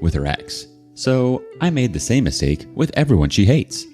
with her ex. So I made the same mistake with everyone she hates.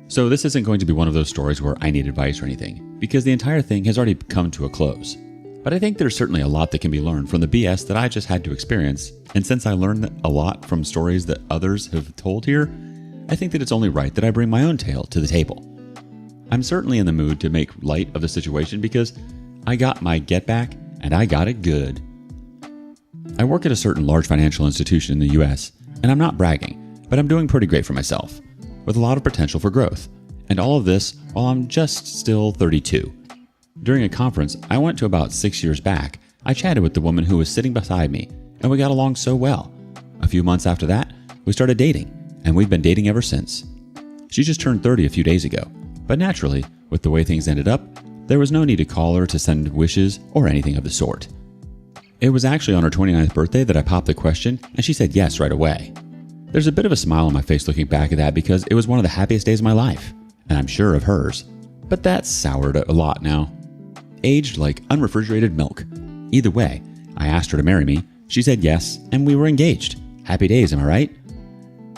So this isn't going to be one of those stories where I need advice or anything, because the entire thing has already come to a close. But I think there's certainly a lot that can be learned from the BS that I just had to experience, and since I learned a lot from stories that others have told here, I think that it's only right that I bring my own tale to the table. I'm certainly in the mood to make light of the situation because I got my get back, and I got it good. I work at a certain large financial institution in the US, and I'm not bragging, but I'm doing pretty great for myself, with a lot of potential for growth, and all of this while I'm just still 32. During a conference I went to about 6 years back, I chatted with the woman who was sitting beside me, and we got along so well. A few months after that, we started dating, and we've been dating ever since. She just turned 30 a few days ago, but naturally, with the way things ended up, there was no need to call her to send wishes or anything of the sort. It was actually on her 29th birthday that I popped the question, and she said yes right away. There's a bit of a smile on my face looking back at that because it was one of the happiest days of my life, and I'm sure of hers. But that's soured a lot now. Aged like unrefrigerated milk. Either way, I asked her to marry me, she said yes, and we were engaged. Happy days, am I right?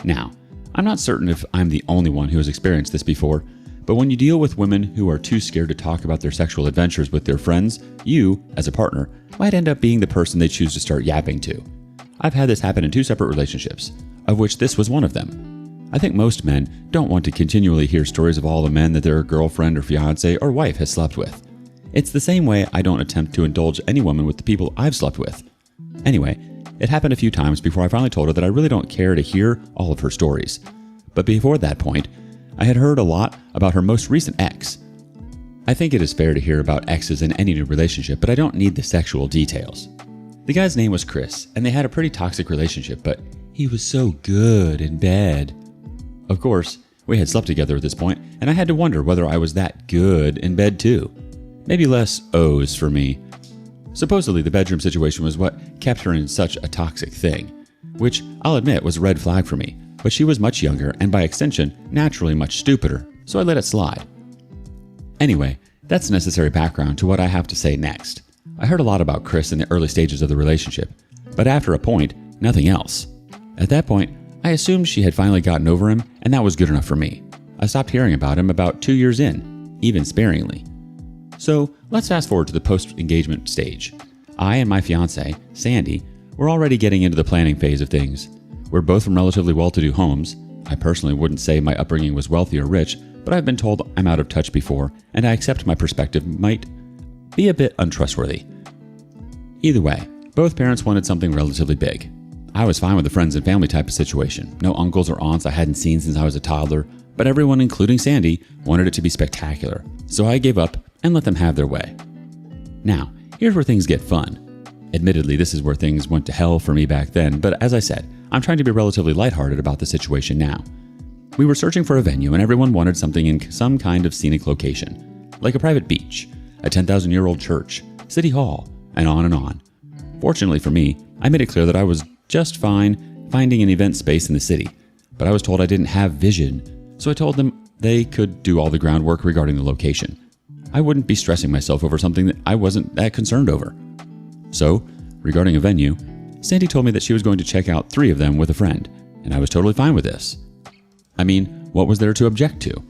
Now, I'm not certain if I'm the only one who has experienced this before, but when you deal with women who are too scared to talk about their sexual adventures with their friends, you, as a partner, might end up being the person they choose to start yapping to. I've had this happen in 2 separate relationships, of which this was one of them. I think most men don't want to continually hear stories of all the men that their girlfriend or fiancé or wife has slept with. It's the same way I don't attempt to indulge any woman with the people I've slept with. Anyway, it happened a few times before I finally told her that I really don't care to hear all of her stories. But before that point, I had heard a lot about her most recent ex. I think it is fair to hear about exes in any new relationship, but I don't need the sexual details. The guy's name was Chris, and they had a pretty toxic relationship, but he was so good in bed. Of course, we had slept together at this point, and I had to wonder whether I was that good in bed too. Maybe less O's for me. Supposedly the bedroom situation was what kept her in such a toxic thing, which I'll admit was a red flag for me, but she was much younger and by extension, naturally much stupider, so I let it slide. Anyway, that's necessary background to what I have to say next. I heard a lot about Chris in the early stages of the relationship, but after a point, nothing else. At that point, I assumed she had finally gotten over him, and that was good enough for me. I stopped hearing about him about 2 years in, even sparingly. So let's fast forward to the post-engagement stage. I and my fiancée, Sandy, were already getting into the planning phase of things. We're both from relatively well-to-do homes. I personally wouldn't say my upbringing was wealthy or rich, but I've been told I'm out of touch before, and I accept my perspective might be a bit untrustworthy. Either way, both parents wanted something relatively big. I was fine with the friends and family type of situation. No uncles or aunts I hadn't seen since I was a toddler, but everyone, including Sandy, wanted it to be spectacular. So I gave up and let them have their way. Now, here's where things get fun. Admittedly, this is where things went to hell for me back then, but as I said, I'm trying to be relatively lighthearted about the situation now. We were searching for a venue and everyone wanted something in some kind of scenic location, like a private beach, a 10,000-year-old church, city hall, and on and on. Fortunately for me, I made it clear that I was just fine finding an event space in the city, but I was told I didn't have vision, so I told them they could do all the groundwork regarding the location. I wouldn't be stressing myself over something that I wasn't that concerned over. So, regarding a venue, Sandy told me that she was going to check out 3 of them with a friend, and I was totally fine with this. I mean, what was there to object to?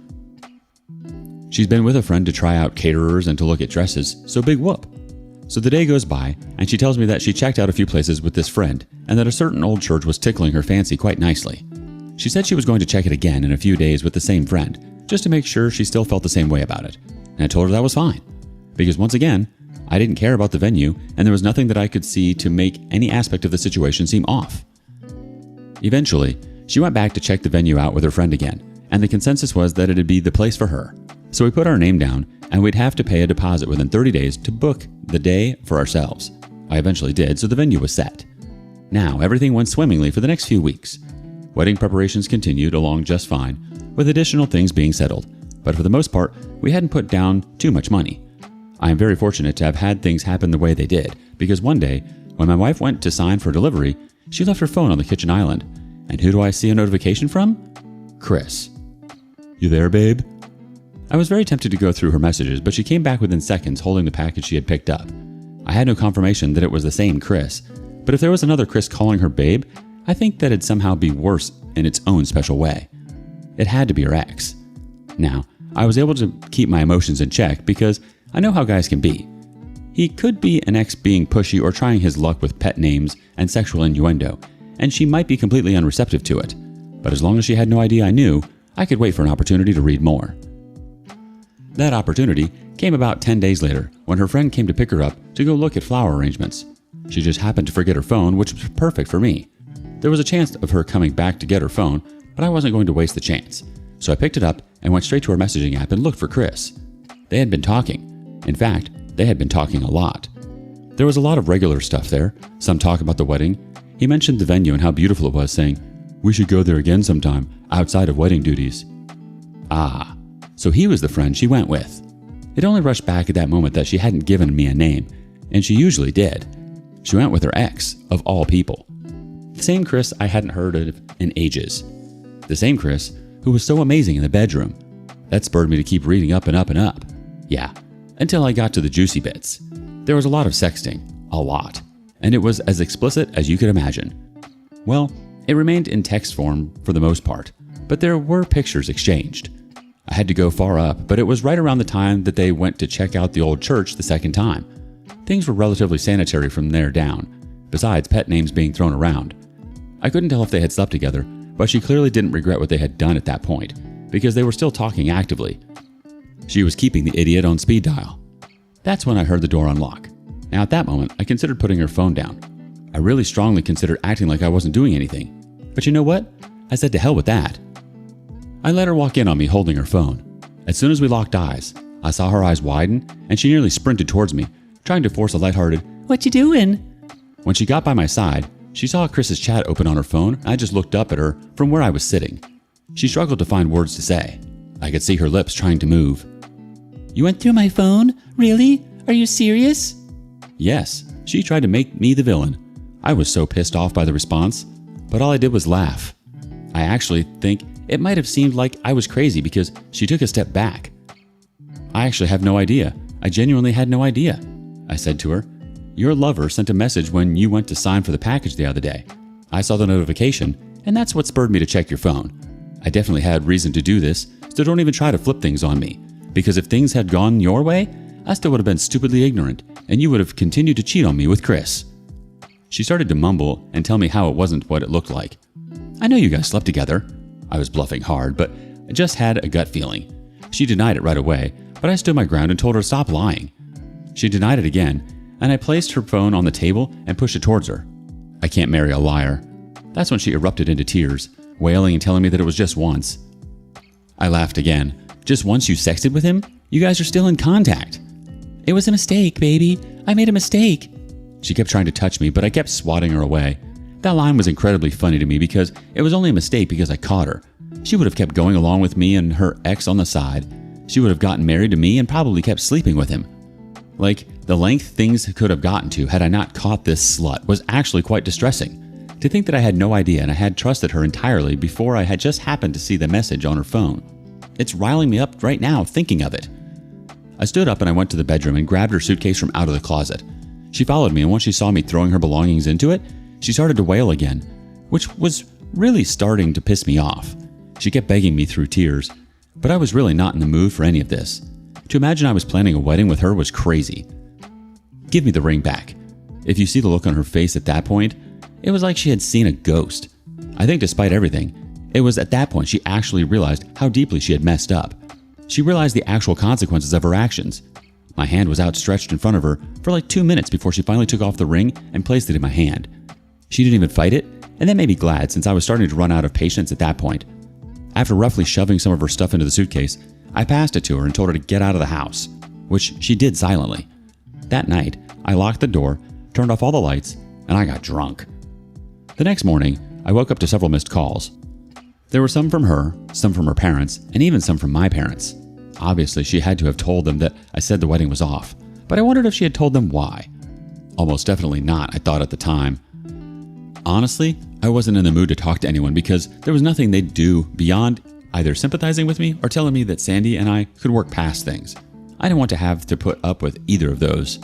She's been with a friend to try out caterers and to look at dresses, so big whoop. So the day goes by, and she tells me that she checked out a few places with this friend, and that a certain old church was tickling her fancy quite nicely. She said she was going to check it again in a few days with the same friend, just to make sure she still felt the same way about it, and I told her that was fine. Because once again, I didn't care about the venue, and there was nothing that I could see to make any aspect of the situation seem off. Eventually, she went back to check the venue out with her friend again, and the consensus was that it'd be the place for her. So we put our name down, and we'd have to pay a deposit within 30 days to book the day for ourselves. I eventually did, so the venue was set. Now, everything went swimmingly for the next few weeks. Wedding preparations continued along just fine, with additional things being settled, but for the most part, we hadn't put down too much money. I am very fortunate to have had things happen the way they did, because one day, when my wife went to sign for delivery, she left her phone on the kitchen island. And who do I see a notification from? Chris. "You there, babe?" I was very tempted to go through her messages, but she came back within seconds holding the package she had picked up. I had no confirmation that it was the same Chris, but if there was another Chris calling her babe, I think that it'd somehow be worse in its own special way. It had to be her ex. Now, I was able to keep my emotions in check because I know how guys can be. He could be an ex being pushy or trying his luck with pet names and sexual innuendo, and she might be completely unreceptive to it. But as long as she had no idea I knew, I could wait for an opportunity to read more. That opportunity came about 10 days later when her friend came to pick her up to go look at flower arrangements. She just happened to forget her phone, which was perfect for me. There was a chance of her coming back to get her phone, but I wasn't going to waste the chance. So I picked it up and went straight to her messaging app and looked for Chris. They had been talking. In fact, they had been talking a lot. There was a lot of regular stuff there, some talk about the wedding. He mentioned the venue and how beautiful it was, saying, "We should go there again sometime, outside of wedding duties." Ah, so he was the friend she went with. It only rushed back at that moment that she hadn't given me a name, and she usually did. She went with her ex, of all people. The same Chris I hadn't heard of in ages. The same Chris who was so amazing in the bedroom. That spurred me to keep reading up and up and up. Yeah, until I got to the juicy bits. There was a lot of sexting, a lot, and it was as explicit as you could imagine. Well, it remained in text form for the most part, but there were pictures exchanged. I had to go far up, but it was right around the time that they went to check out the old church the second time. Things were relatively sanitary from there down, besides pet names being thrown around. I couldn't tell if they had slept together, but she clearly didn't regret what they had done at that point, because they were still talking actively. She was keeping the idiot on speed dial. That's when I heard the door unlock. Now at that moment, I considered putting her phone down. I really strongly considered acting like I wasn't doing anything. But you know what? I said to hell with that. I let her walk in on me holding her phone. As soon as we locked eyes, I saw her eyes widen, and she nearly sprinted towards me, trying to force a lighthearted, "What you doing?" When she got by my side, she saw Chris's chat open on her phone, and I just looked up at her from where I was sitting. She struggled to find words to say. I could see her lips trying to move. "You went through my phone? Really? Are you serious?" Yes, she tried to make me the villain. I was so pissed off by the response, but all I did was laugh. I actually think it might have seemed like I was crazy because she took a step back. "I actually have no idea. I genuinely had no idea," I said to her. "Your lover sent a message when you went to sign for the package the other day. I saw the notification, and that's what spurred me to check your phone. I definitely had reason to do this, so don't even try to flip things on me. Because if things had gone your way, I still would have been stupidly ignorant, and you would have continued to cheat on me with Chris." She started to mumble and tell me how it wasn't what it looked like. "I know you guys slept together." I was bluffing hard, but I just had a gut feeling. She denied it right away, but I stood my ground and told her to stop lying. She denied it again, and I placed her phone on the table and pushed it towards her. I can't marry a liar. That's when she erupted into tears, wailing and telling me that it was just once. I laughed again. "Just once you sexted with him? You guys are still in contact." "It was a mistake, baby. I made a mistake." She kept trying to touch me, but I kept swatting her away. That line was incredibly funny to me because it was only a mistake because I caught her. She would have kept going along with me and her ex on the side. She would have gotten married to me and probably kept sleeping with him. Like, the length things could have gotten to had I not caught this slut was actually quite distressing. To think that I had no idea and I had trusted her entirely before I had just happened to see the message on her phone. It's riling me up right now thinking of it. I stood up and I went to the bedroom and grabbed her suitcase from out of the closet. She followed me, and once she saw me throwing her belongings into it, she started to wail again, which was really starting to piss me off. She kept begging me through tears, but I was really not in the mood for any of this. To imagine I was planning a wedding with her was crazy. "Give me the ring back." If you see the look on her face at that point, it was like she had seen a ghost. I think despite everything, it was at that point she actually realized how deeply she had messed up. She realized the actual consequences of her actions. My hand was outstretched in front of her for like 2 minutes before she finally took off the ring and placed it in my hand. She didn't even fight it, and that made me glad since I was starting to run out of patience at that point. After roughly shoving some of her stuff into the suitcase, I passed it to her and told her to get out of the house, which she did silently. That night, I locked the door, turned off all the lights, and I got drunk. The next morning, I woke up to several missed calls. There were some from her, some from her parents, and even some from my parents. Obviously, she had to have told them that I said the wedding was off, but I wondered if she had told them why. Almost definitely not, I thought at the time. Honestly, I wasn't in the mood to talk to anyone because there was nothing they'd do beyond either sympathizing with me or telling me that Sandy and I could work past things. I didn't want to have to put up with either of those.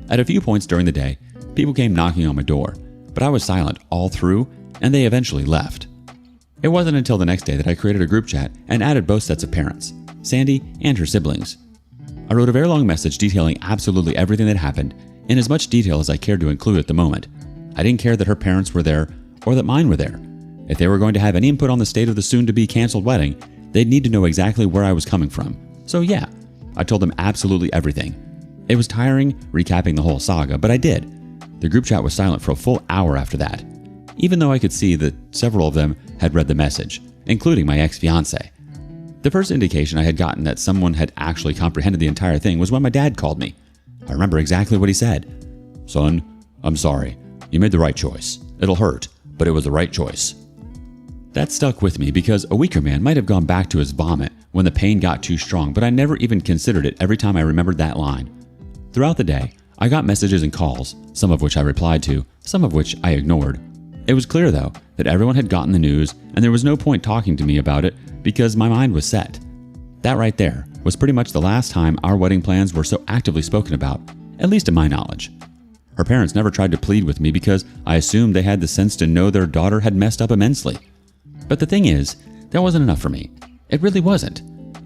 At a few points during the day, people came knocking on my door, but I was silent all through and they eventually left. It wasn't until the next day that I created a group chat and added both sets of parents, Sandy and her siblings. I wrote a very long message detailing absolutely everything that happened in as much detail as I cared to include at the moment. I didn't care that her parents were there or that mine were there. If they were going to have any input on the state of the soon-to-be canceled wedding, they'd need to know exactly where I was coming from. So yeah, I told them absolutely everything. It was tiring recapping the whole saga, but I did. The group chat was silent for a full hour after that, even though I could see that several of them had read the message, including my ex-fiancé. The first indication I had gotten that someone had actually comprehended the entire thing was when my dad called me. I remember exactly what he said. "Son, I'm sorry. You made the right choice. It'll hurt, but it was the right choice." That stuck with me because a weaker man might have gone back to his vomit when the pain got too strong, but I never even considered it every time I remembered that line. Throughout the day, I got messages and calls, some of which I replied to, some of which I ignored. It was clear, though, that everyone had gotten the news and there was no point talking to me about it because my mind was set. That right there was pretty much the last time our wedding plans were so actively spoken about, at least in my knowledge. Her parents never tried to plead with me because I assumed they had the sense to know their daughter had messed up immensely. But the thing is, that wasn't enough for me. It really wasn't.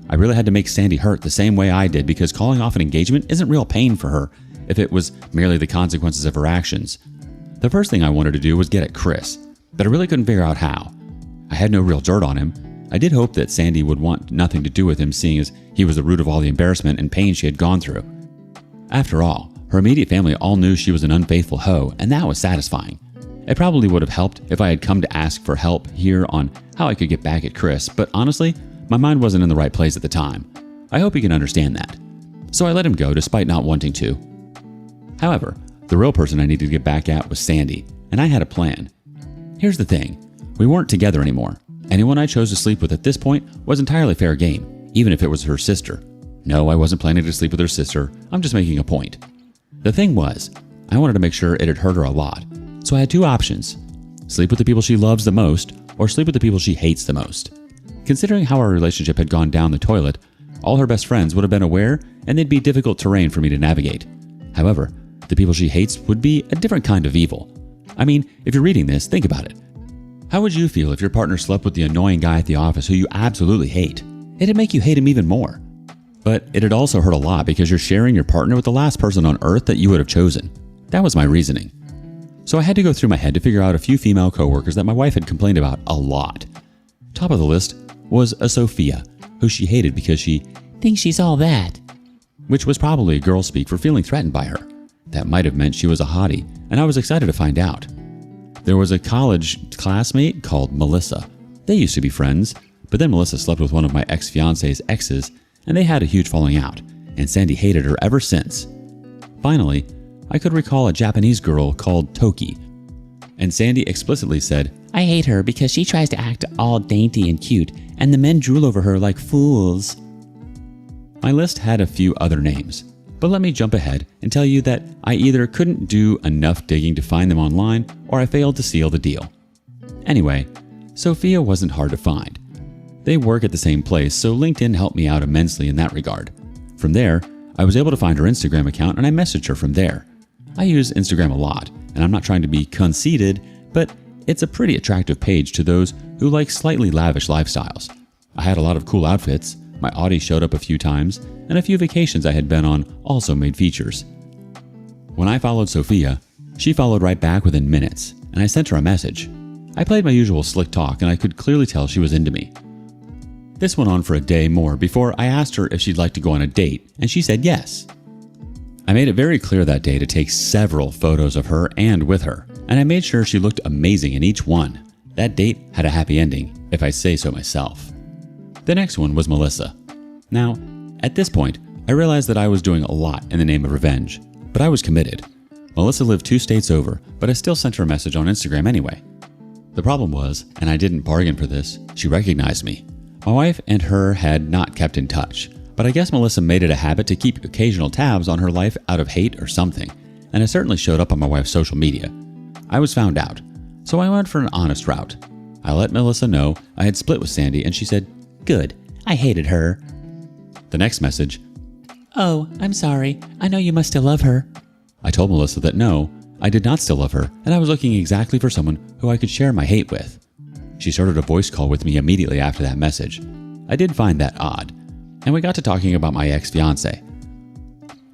I really had to make Sandy hurt the same way I did because calling off an engagement isn't real pain for her if it was merely the consequences of her actions. The first thing I wanted to do was get at Chris, but I really couldn't figure out how. I had no real dirt on him. I did hope that Sandy would want nothing to do with him, seeing as he was the root of all the embarrassment and pain she had gone through. After all, her immediate family all knew she was an unfaithful hoe, and that was satisfying. It probably would have helped if I had come to ask for help here on how I could get back at Chris, but honestly, my mind wasn't in the right place at the time. I hope he can understand that. So I let him go despite not wanting to. However, the real person I needed to get back at was Sandy, and I had a plan. Here's the thing. We weren't together anymore. Anyone I chose to sleep with at this point was entirely fair game, even if it was her sister. No, I wasn't planning to sleep with her sister. I'm just making a point. The thing was, I wanted to make sure it had hurt her a lot. So I had two options. Sleep with the people she loves the most, or sleep with the people she hates the most. Considering how our relationship had gone down the toilet, all her best friends would have been aware, and they'd be difficult terrain for me to navigate. However, the people she hates would be a different kind of evil. I mean, if you're reading this, think about it. How would you feel if your partner slept with the annoying guy at the office who you absolutely hate? It'd make you hate him even more. But it'd also hurt a lot because you're sharing your partner with the last person on earth that you would have chosen. That was my reasoning. So I had to go through my head to figure out a few female coworkers that my wife had complained about a lot. Top of the list was a Sophia, who she hated because she thinks she's all that, which was probably a girl speak for feeling threatened by her. That might have meant she was a hottie, and I was excited to find out. There was a college classmate called Melissa. They used to be friends, but then Melissa slept with one of my ex-fiancé's exes, and they had a huge falling out, and Sandy hated her ever since. Finally, I could recall a Japanese girl called Toki, and Sandy explicitly said, "I hate her because she tries to act all dainty and cute, and the men drool over her like fools." My list had a few other names, but let me jump ahead and tell you that I either couldn't do enough digging to find them online, or I failed to seal the deal. Anyway, Sophia wasn't hard to find. They work at the same place, so LinkedIn helped me out immensely in that regard. From there, I was able to find her Instagram account and I messaged her from there. I use Instagram a lot, and I'm not trying to be conceited, but it's a pretty attractive page to those who like slightly lavish lifestyles. I had a lot of cool outfits, my Audi showed up a few times, and a few vacations I had been on also made features. When I followed Sophia, she followed right back within minutes, and I sent her a message. I played my usual slick talk, and I could clearly tell she was into me. This went on for a day more before I asked her if she'd like to go on a date, and she said yes. I made it very clear that day to take several photos of her and with her, and I made sure she looked amazing in each one. That date had a happy ending, if I say so myself. The next one was Melissa. Now, at this point, I realized that I was doing a lot in the name of revenge, but I was committed. Melissa lived 2 states over, but I still sent her a message on Instagram anyway. The problem was, and I didn't bargain for this, she recognized me. My wife and her had not kept in touch, but I guess Melissa made it a habit to keep occasional tabs on her life out of hate or something, and it certainly showed up on my wife's social media. I was found out, so I went for an honest route. I let Melissa know I had split with Sandy, and she said, "Good, I hated her." The next message, "Oh, I'm sorry. I know you must still love her." I told Melissa that no, I did not still love her, and I was looking exactly for someone who I could share my hate with. She started a voice call with me immediately after that message. I did find that odd, and we got to talking about my ex-fiancée.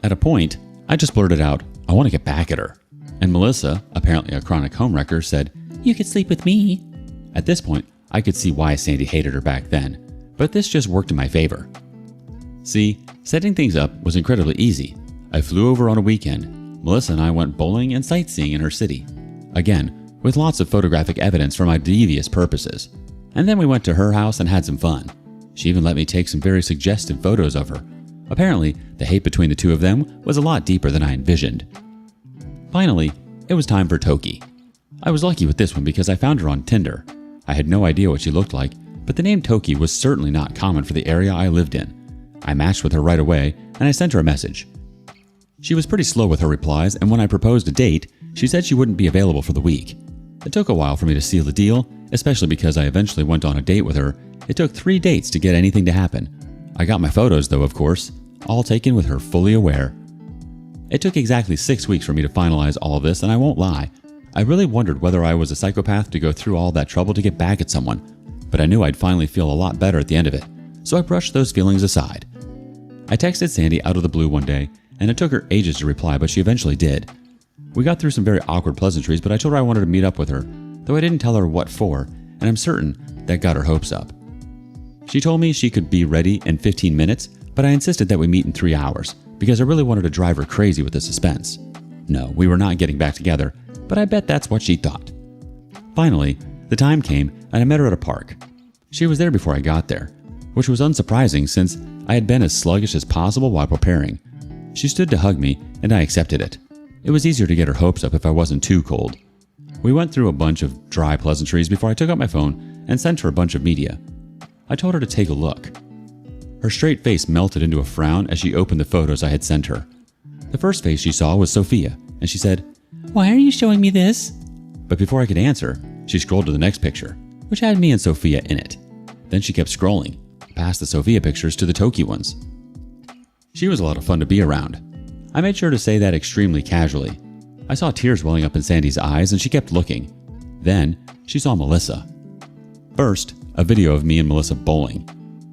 At a point, I just blurted out, I want to get back at her. And Melissa, apparently a chronic homewrecker, said, "You could sleep with me." At this point, I could see why Sandy hated her back then, but this just worked in my favor. See, setting things up was incredibly easy. I flew over on a weekend. Melissa and I went bowling and sightseeing in her city. Again, with lots of photographic evidence for my devious purposes. And then we went to her house and had some fun. She even let me take some very suggestive photos of her. Apparently, the hate between the two of them was a lot deeper than I envisioned. Finally, it was time for Toki. I was lucky with this one because I found her on Tinder. I had no idea what she looked like, but the name Toki was certainly not common for the area I lived in. I matched with her right away, and I sent her a message. She was pretty slow with her replies, and when I proposed a date, she said she wouldn't be available for the week. It took a while for me to seal the deal, especially because I eventually went on a date with her. It took 3 dates to get anything to happen. I got my photos though, of course, all taken with her fully aware. It took exactly 6 weeks for me to finalize all of this, and I won't lie. I really wondered whether I was a psychopath to go through all that trouble to get back at someone, but I knew I'd finally feel a lot better at the end of it, so I brushed those feelings aside. I texted Sandy out of the blue one day, and it took her ages to reply, but she eventually did. We got through some very awkward pleasantries, but I told her I wanted to meet up with her, though I didn't tell her what for, and I'm certain that got her hopes up. She told me she could be ready in 15 minutes, but I insisted that we meet in 3 hours, because I really wanted to drive her crazy with the suspense. No, we were not getting back together, but I bet that's what she thought. Finally, the time came, and I met her at a park. She was there before I got there, which was unsurprising since I had been as sluggish as possible while preparing. She stood to hug me, and I accepted it. It was easier to get her hopes up if I wasn't too cold. We went through a bunch of dry pleasantries before I took out my phone and sent her a bunch of media. I told her to take a look. Her straight face melted into a frown as she opened the photos I had sent her. The first face she saw was Sophia, and she said, "Why are you showing me this?" But before I could answer, she scrolled to the next picture, which had me and Sophia in it. Then she kept scrolling, past the Sophia pictures to the Toki ones. She was a lot of fun to be around. I made sure to say that extremely casually. I saw tears welling up in Sandy's eyes, and she kept looking. Then, she saw Melissa. First, a video of me and Melissa bowling.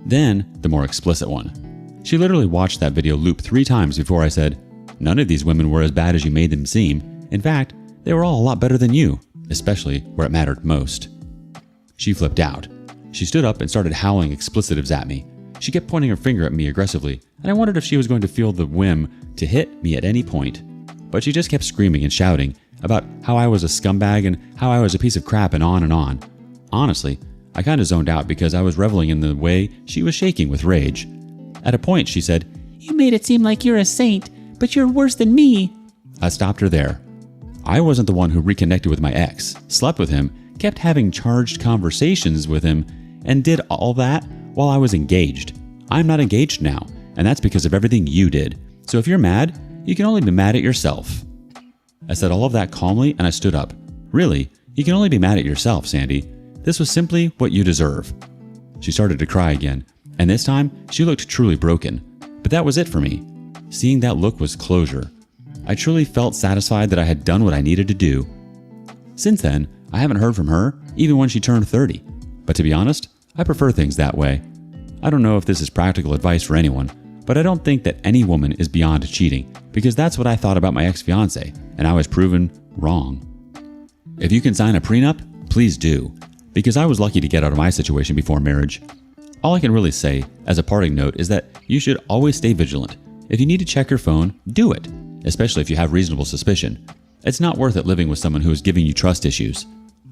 Then, the more explicit one. She literally watched that video loop 3 times before I said, "None of these women were as bad as you made them seem. In fact, they were all a lot better than you, especially where it mattered most." She flipped out. She stood up and started howling explicitives at me. She kept pointing her finger at me aggressively, and I wondered if she was going to feel the whim to hit me at any point. But she just kept screaming and shouting about how I was a scumbag and how I was a piece of crap and on and on. Honestly, I kind of zoned out because I was reveling in the way she was shaking with rage. At a point, she said, "You made it seem like you're a saint, but you're worse than me." I stopped her there. I wasn't the one who reconnected with my ex, slept with him, kept having charged conversations with him, and did all that while I was engaged. I'm not engaged now, and that's because of everything you did. So if you're mad, you can only be mad at yourself. I said all of that calmly, and I stood up. Really, you can only be mad at yourself, Sandy. This was simply what you deserve. She started to cry again, and this time she looked truly broken. But that was it for me. Seeing that look was closure. I truly felt satisfied that I had done what I needed to do. Since then, I haven't heard from her, even when she turned 30. But to be honest, I prefer things that way. I don't know if this is practical advice for anyone, but I don't think that any woman is beyond cheating, because that's what I thought about my ex-fiancée, and I was proven wrong. If you can sign a prenup, please do, because I was lucky to get out of my situation before marriage. All I can really say, as a parting note, is that you should always stay vigilant. If you need to check your phone, do it, especially if you have reasonable suspicion. It's not worth it living with someone who is giving you trust issues.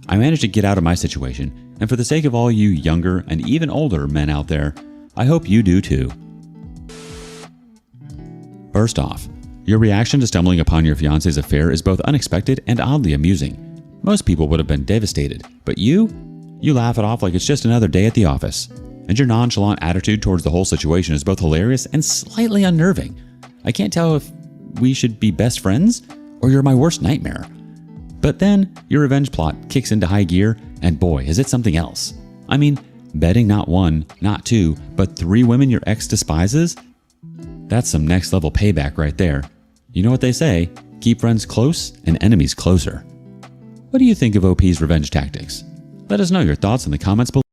I managed to get out of my situation, and for the sake of all you younger and even older men out there, I hope you do too. First off, your reaction to stumbling upon your fiancé's affair is both unexpected and oddly amusing. Most people would have been devastated, but you laugh it off like it's just another day at the office. And your nonchalant attitude towards the whole situation is both hilarious and slightly unnerving. I can't tell if we should be best friends or you're my worst nightmare. But then your revenge plot kicks into high gear, and boy, is it something else. I mean, betting not 1, not 2, but 3 women your ex despises? That's some next level payback right there. You know what they say, keep friends close and enemies closer. What do you think of OP's revenge tactics? Let us know your thoughts in the comments below.